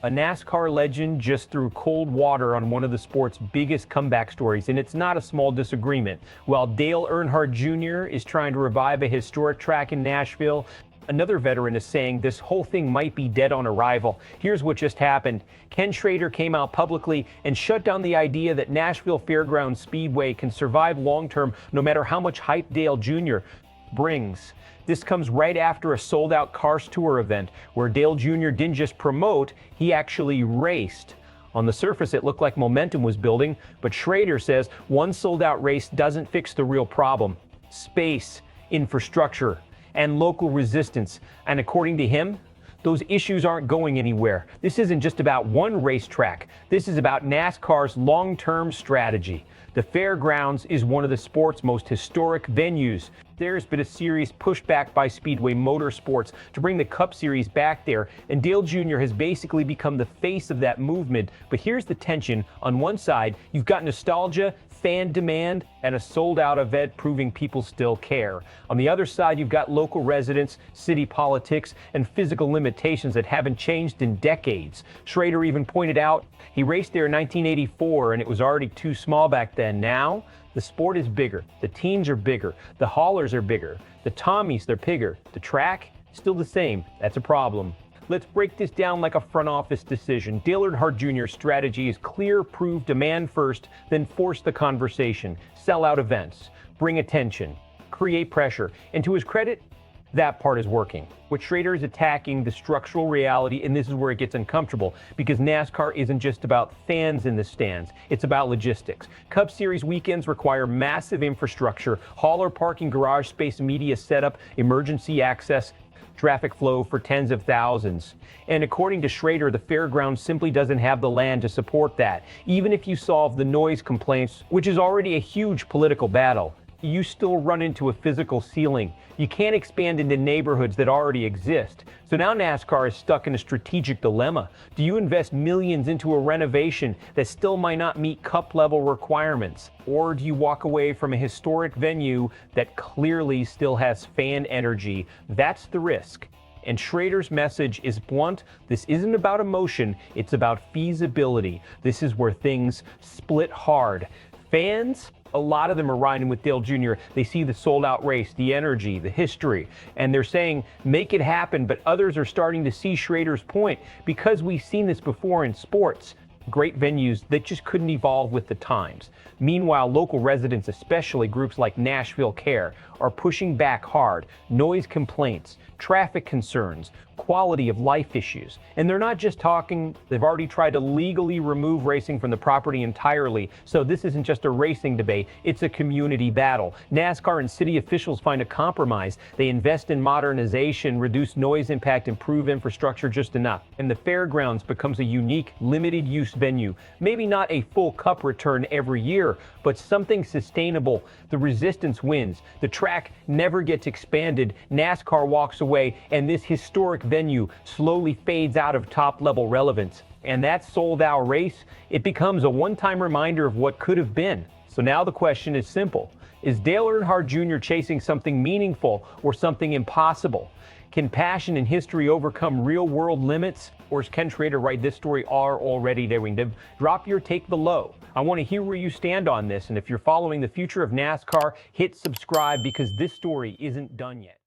A NASCAR legend just threw cold water on one of the sport's biggest comeback stories, and it's not a small disagreement. While Dale Earnhardt Jr. is trying to revive a historic track in Nashville, another veteran is saying this whole thing might be dead on arrival. Here's what just happened. Ken Schrader came out publicly and shut down the idea that Nashville Fairgrounds Speedway can survive long-term no matter how much hype Dale Jr. brings. This comes right after a sold-out Cars Tour event where Dale Jr. didn't just promote, he actually raced. On the surface, it looked like momentum was building, but Schrader says one sold-out race doesn't fix the real problem: space, infrastructure, and local resistance. And according to him, those issues aren't going anywhere. This isn't just about one racetrack. This is about NASCAR's long-term strategy. The fairgrounds is one of the sport's most historic venues. There's been a serious pushback by Speedway Motorsports to bring the Cup Series back there, and Dale Jr. has basically become the face of that movement. But here's the tension. On one side, you've got nostalgia, fan demand, and a sold-out event proving people still care. On the other side, you've got local residents, city politics, and physical limitations that haven't changed in decades. Schrader even pointed out he raced there in 1984, and it was already too small back then. Now, the sport is bigger, the teams are bigger, the haulers are bigger, the Tommies, they're bigger. The track, still the same. That's a problem. Let's break this down like a front office decision. Dale Earnhardt Jr.'s strategy is clear: prove demand first, then force the conversation. Sell out events, bring attention, create pressure. And to his credit, that part is working. What Schrader is attacking the structural reality, and this is where it gets uncomfortable, because NASCAR isn't just about fans in the stands, it's about logistics. Cup Series weekends require massive infrastructure: hauler parking, garage space, media setup, emergency access, traffic flow for tens of thousands. And according to Schrader, the fairground simply doesn't have the land to support that. Even if you solve the noise complaints, which is already a huge political battle, you still run into a physical ceiling. You can't expand into neighborhoods that already exist. So now NASCAR is stuck in a strategic dilemma. Do you invest millions into a renovation that still might not meet Cup level requirements? Or do you walk away from a historic venue that clearly still has fan energy? That's the risk. And Schrader's message is blunt. This isn't about emotion, it's about feasibility. This is where things split hard. Fans, a lot of them are riding with Dale Jr. They see the sold-out race, the energy, the history, and they're saying, make it happen. But others are starting to see Schrader's point, because we've seen this before in sports. Great venues that just couldn't evolve with the times. Meanwhile, local residents, especially groups like Nashville CARE, are pushing back hard. Noise complaints, traffic concerns, quality of life issues. And they're not just talking, they've already tried to legally remove racing from the property entirely. So this isn't just a racing debate, it's a community battle. NASCAR and city officials find a compromise. They invest in modernization, reduce noise impact, improve infrastructure just enough. And the fairgrounds becomes a unique, limited use venue. Maybe not a full Cup return every year, but something sustainable. The resistance wins. The track never gets expanded. NASCAR walks away, and this historic venue slowly fades out of top-level relevance. And that sold-out race, it becomes a one-time reminder of what could have been. So now the question is simple. Is Dale Earnhardt Jr. chasing something meaningful or something impossible? Can passion and history overcome real-world limits? Or is Ken Schrader right? This story are already doing. Drop your take below. I want to hear where you stand on this. And if you're following the future of NASCAR, hit subscribe, because this story isn't done yet.